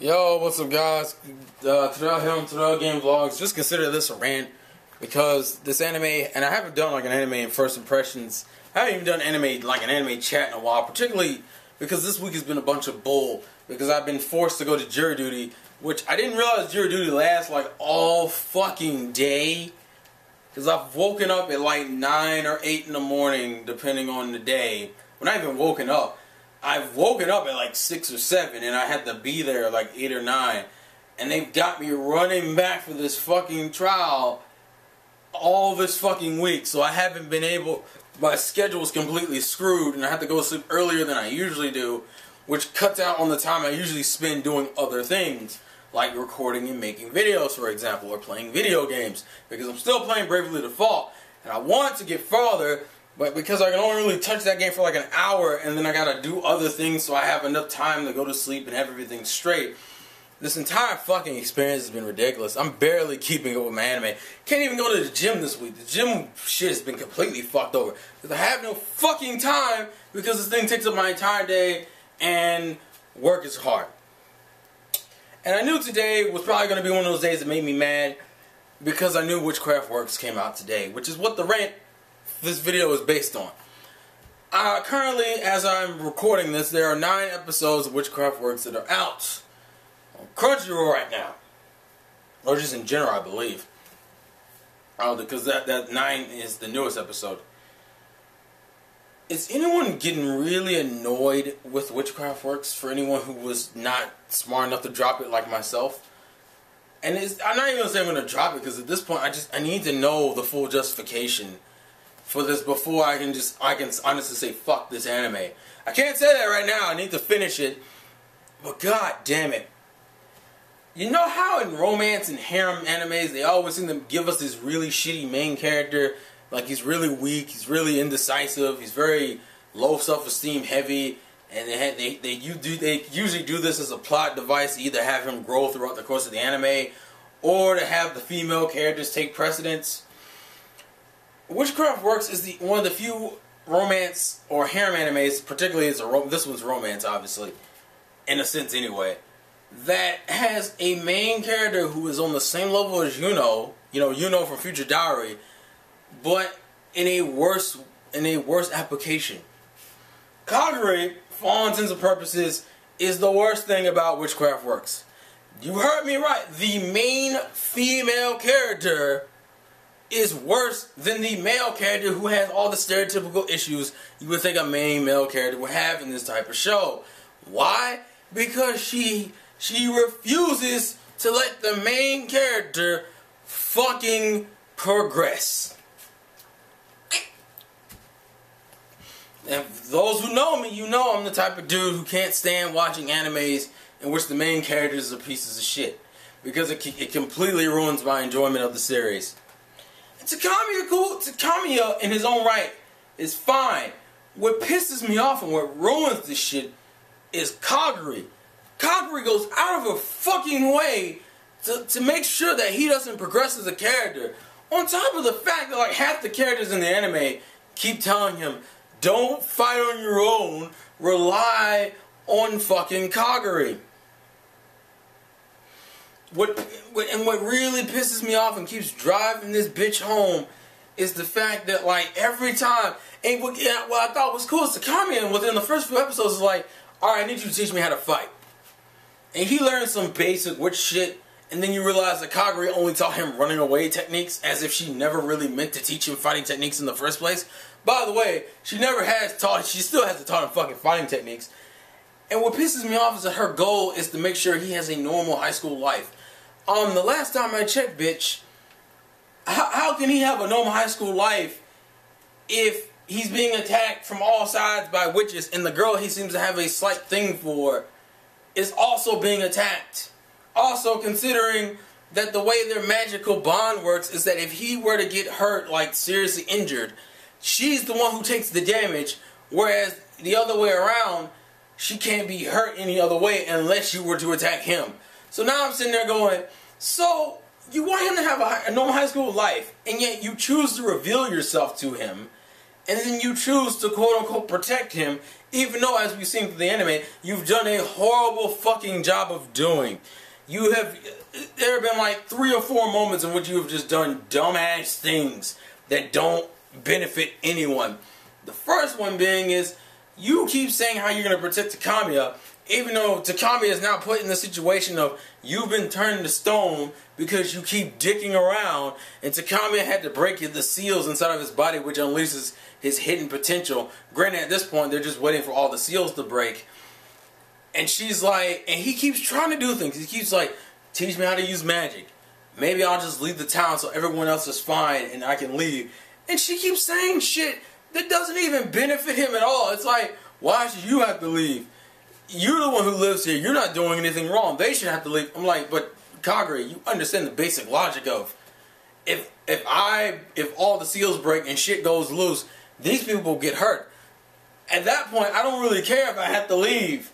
Yo, what's up, guys? Today Game Vlogs. Just consider this a rant because this anime, and I haven't done like an anime in first impressions. I haven't even done an anime chat in a while, particularly because this week has been a bunch of bull. Because I've been forced to go to jury duty, which I didn't realize jury duty lasts like all fucking day. Because I've woken up at like 9 or 8 in the morning, depending on the day. Well, not even woken up. I've woken up at like 6 or 7 and I had to be there at like 8 or 9. And they've got me running back for this fucking trial all this fucking week. So I haven't been able, my schedule's completely screwed and I have to go to sleep earlier than I usually do, which cuts out on the time I usually spend doing other things. Like recording and making videos, for example, or playing video games. Because I'm still playing Bravely Default and I want to get farther. But because I can only really touch that game for like an hour and then I gotta do other things so I have enough time to go to sleep and have everything straight. This entire fucking experience has been ridiculous. I'm barely keeping up with my anime. Can't even go to the gym this week. The gym shit has been completely fucked over. Because I have no fucking time because this thing takes up my entire day and work is hard. And I knew today was probably going to be one of those days that made me mad because I knew Witchcraft Works came out today, which is what the rant this video is based on. Currently, as I'm recording this, there are 9 episodes of Witchcraft Works that are out on Crunchyroll right now. Or just in general, I believe. Because that 9 is the newest episode. Is anyone getting really annoyed with Witchcraft Works for anyone who was not smart enough to drop it like myself? And I'm not even going to say I'm going to drop it because at this point I need to know the full justification for this before I can honestly say fuck this anime. I can't say that right now. I need to finish it. But god damn it. You know how in romance and harem animes they always seem to give us this really shitty main character? Like he's really weak, he's really indecisive, he's very low self-esteem heavy, and they usually do this as a plot device to either have him grow throughout the course of the anime, or to have the female characters take precedence. Witchcraft Works is one of the few romance or harem animes, particularly this one's romance, obviously, in a sense anyway, that has a main character who is on the same level as Yuno from Future Diary, but in a worse application. Calgary, for all intents and purposes, is the worst thing about Witchcraft Works. You heard me right. The main female character is worse than the male character who has all the stereotypical issues you would think a main male character would have in this type of show. Why? Because she refuses to let the main character fucking progress. And for those who know me, you know I'm the type of dude who can't stand watching animes in which the main characters are pieces of shit. Because it completely ruins my enjoyment of the series. And Takami in his own right is fine. What pisses me off and what ruins this shit is Calgary. Calgary goes out of her fucking way to make sure that he doesn't progress as a character. On top of the fact that like half the characters in the anime keep telling him, don't fight on your own, rely on fucking Calgary. What really pisses me off and keeps driving this bitch home is the fact that like every time, and what I thought was cool is Takami within the first few episodes is like, alright, I need you to teach me how to fight. And he learned some basic witch shit, and then you realize that Calgary only taught him running away techniques as if she never really meant to teach him fighting techniques in the first place. By the way, she still hasn't taught him fucking fighting techniques. And what pisses me off is that her goal is to make sure he has a normal high school life. The last time I checked, bitch, how can he have a normal high school life if he's being attacked from all sides by witches and the girl he seems to have a slight thing for is also being attacked? Also, considering that the way their magical bond works is that if he were to get hurt, like seriously injured, she's the one who takes the damage, whereas the other way around, she can't be hurt any other way unless you were to attack him. So now I'm sitting there going, so you want him to have a normal high school life, and yet you choose to reveal yourself to him, and then you choose to quote-unquote protect him, Even though, as we've seen through the anime, you've done a horrible fucking job of doing. There have been like 3 or 4 moments in which you have just done dumbass things that don't benefit anyone. The first one being is, you keep saying how you're going to protect Takami, even though Takami is now put in the situation of you've been turned to stone because you keep dicking around, and Takami had to break the seals inside of his body, which unleashes his hidden potential. Granted, at this point, they're just waiting for all the seals to break. And she's like, and he keeps trying to do things. He keeps like, teach me how to use magic. Maybe I'll just leave the town so everyone else is fine and I can leave. And she keeps saying shit that doesn't even benefit him at all. It's like, why should you have to leave? You're the one who lives here. You're not doing anything wrong. They should have to leave. I'm like, but Calgary, you understand the basic logic of if all the seals break and shit goes loose, these people get hurt. At that point, I don't really care if I have to leave.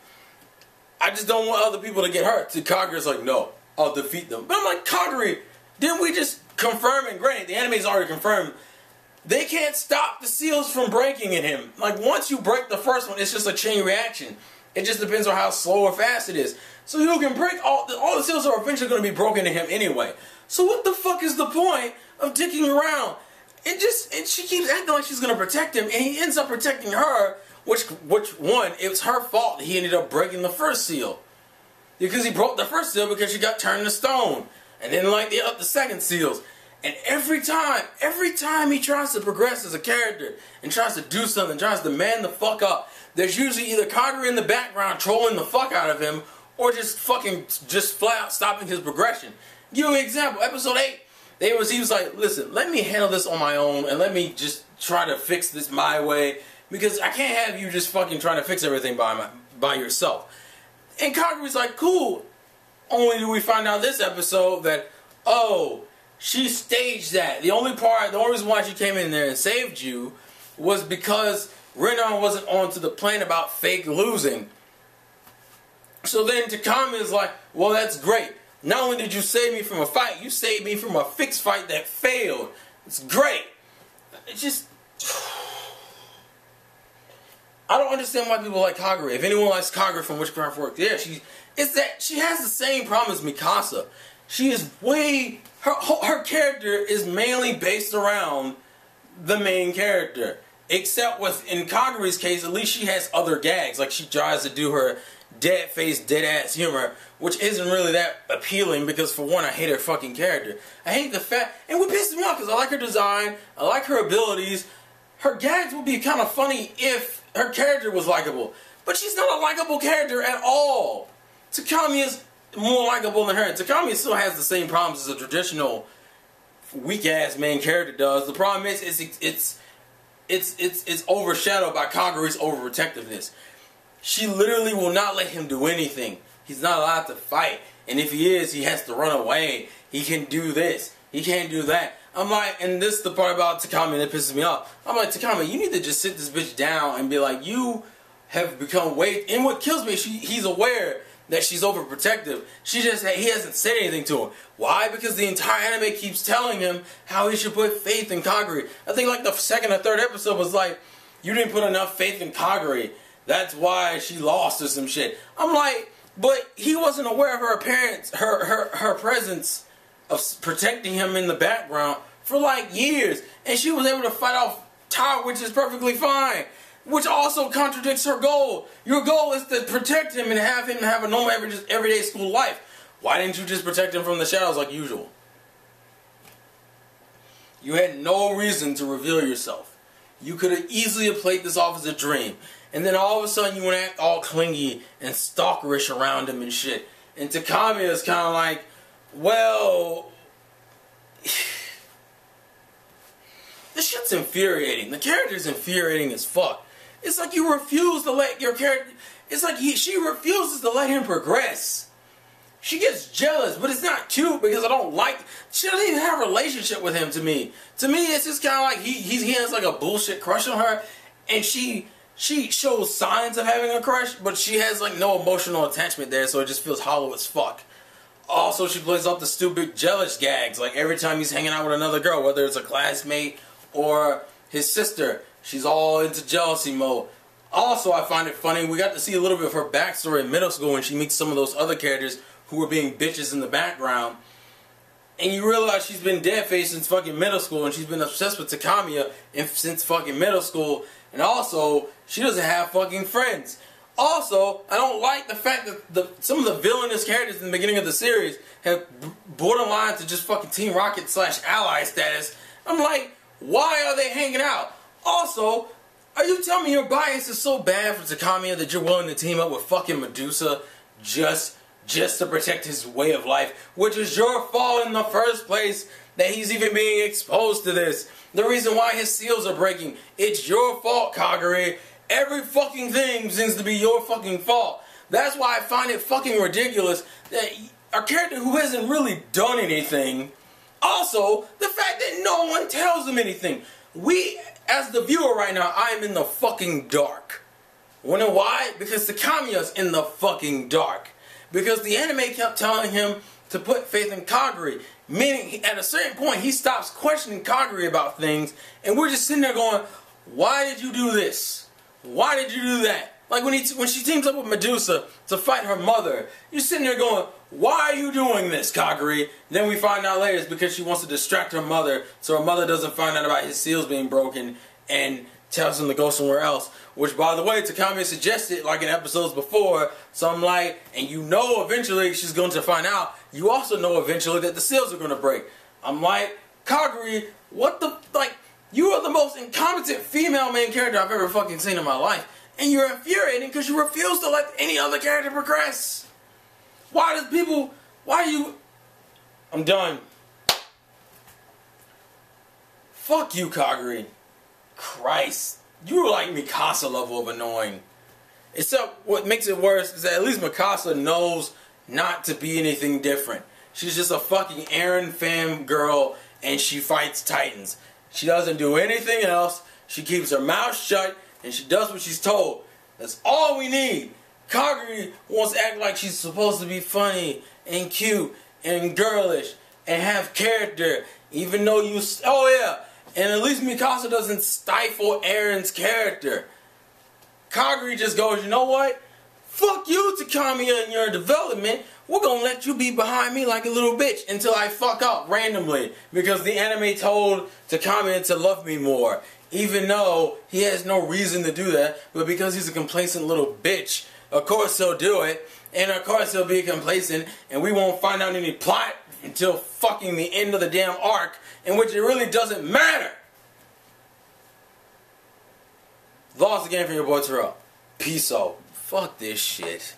I just don't want other people to get hurt. So Calgary's like, no, I'll defeat them. But I'm like, Calgary, didn't we just confirm, and granted, the anime's already confirmed, they can't stop the seals from breaking in him. Like, once you break the first one, it's just a chain reaction. It just depends on how slow or fast it is. So you can break all the seals are eventually going to be broken in him anyway. So what the fuck is the point of dicking around? And she keeps acting like she's going to protect him, and he ends up protecting her, which one, it was her fault that he ended up breaking the first seal. Because he broke the first seal because she got turned to stone. And then like the second seals. And every time he tries to progress as a character and tries to do something, tries to man the fuck up, there's usually either Calgary in the background trolling the fuck out of him, or just flat out stopping his progression. Give you an example, episode 8, he was like, listen, let me handle this on my own, and let me just try to fix this my way, because I can't have you just fucking trying to fix everything by yourself. And Calgary's like, cool. Only do we find out this episode that, oh, she staged that. The only reason why she came in there and saved you was because Renan wasn't onto the plan about fake losing. So then Takami is like, well, that's great. Not only did you save me from a fight, you saved me from a fixed fight that failed. It's great. It's just, I don't understand why people like Kagura. If anyone likes Kagura from Witchcraft Works, yeah, she has the same problem as Mikasa. She is her character is mainly based around the main character. Except in Kagura's case, at least she has other gags. Like, she tries to do her dead face, dead ass humor, which isn't really that appealing because, for one, I hate her fucking character. I hate the fact, and what pisses me off because I like her design, I like her abilities. Her gags would be kind of funny if her character was likable, but she's not a likable character at all. Takami is more likable than her. Takami still has the same problems as a traditional weak ass main character does. The problem is it's overshadowed by Kagura's overprotectiveness. She literally will not let him do anything. He's not allowed to fight. And if he is, he has to run away. He can do this. He can't do that. I'm like, and this is the part about Takami that pisses me off. I'm like, Takami, you need to just sit this bitch down and be like, you have become way... And what kills me, he's aware that she's overprotective. He hasn't said anything to her. Why? Because the entire anime keeps telling him how he should put faith in Kagura. I think like the second or third episode was like, you didn't put enough faith in Kagura. That's why she lost or some shit. I'm like, but he wasn't aware of her appearance, her presence of protecting him in the background for like years. And she was able to fight off Tower, which is perfectly fine. Which also contradicts her goal. Your goal is to protect him and have him have a normal everyday school life. Why didn't you just protect him from the shadows like usual? You had no reason to reveal yourself. You could have easily played this off as a dream. And then all of a sudden you want to act all clingy and stalkerish around him and shit. And Takami is kind of like, well... This shit's infuriating. The character's infuriating as fuck. It's like you refuse to let your character... It's like she refuses to let him progress. She gets jealous, but it's not cute because I don't like... She doesn't even have a relationship with him to me. To me, it's just kind of like he has like a bullshit crush on her. And she shows signs of having a crush, but she has like no emotional attachment there, so it just feels hollow as fuck. Also, she plays off the stupid jealous gags. Like every time he's hanging out with another girl, whether it's a classmate or his sister, she's all into jealousy mode. Also, I find it funny, we got to see a little bit of her backstory in middle school when she meets some of those other characters who were being bitches in the background. And you realize she's been dead-faced since fucking middle school, and she's been obsessed with Takami since fucking middle school. And also, she doesn't have fucking friends. Also, I don't like the fact that some of the villainous characters in the beginning of the series have borderline to just fucking Team Rocket / ally status. I'm like, why are they hanging out? Also, are you telling me your bias is so bad for Takami that you're willing to team up with fucking Medusa just to protect his way of life, which is your fault in the first place that he's even being exposed to this. The reason why his seals are breaking, it's your fault, Calgary. Every fucking thing seems to be your fucking fault. That's why I find it fucking ridiculous that a character who hasn't really done anything, also, the fact that no one tells him anything. We, as the viewer right now, I am in the fucking dark. Wanna know why? Because Takami's in the fucking dark. Because the anime kept telling him to put faith in Calgary. Meaning, at a certain point, he stops questioning Calgary about things, and we're just sitting there going, why did you do this? Why did you do that? Like when she teams up with Medusa to fight her mother, you're sitting there going, why are you doing this, Calgary? Then we find out later it's because she wants to distract her mother so her mother doesn't find out about his seals being broken and tells him to go somewhere else. Which, by the way, Takami suggested like in episodes before. So I'm like, and you know eventually she's going to find out. You also know eventually that the seals are going to break. I'm like, Calgary, what the, like, you are the most incompetent female main character I've ever fucking seen in my life. And you're infuriating because you refuse to let any other character progress. Why do you... I'm done. Fuck you, Calgary. Christ. You're like Mikasa level of annoying. Except what makes it worse is that at least Mikasa knows not to be anything different. She's just a fucking Eren fam girl and she fights titans. She doesn't do anything else. She keeps her mouth shut and she does what she's told. That's all we need. Calgary wants to act like she's supposed to be funny and cute and girlish and have character, even though you... Oh yeah, and at least Mikasa doesn't stifle Eren's character. Calgary just goes, you know what? Fuck you, Takami, and your development. We're gonna let you be behind me like a little bitch until I fuck up randomly. Because the anime told Takami to love me more. Even though he has no reason to do that. But because he's a complacent little bitch, of course he'll do it. And of course he'll be complacent. And we won't find out any plot until fucking the end of the damn arc. In which it really doesn't matter. Lost again from your boy Terrell. Peace out. Fuck this shit.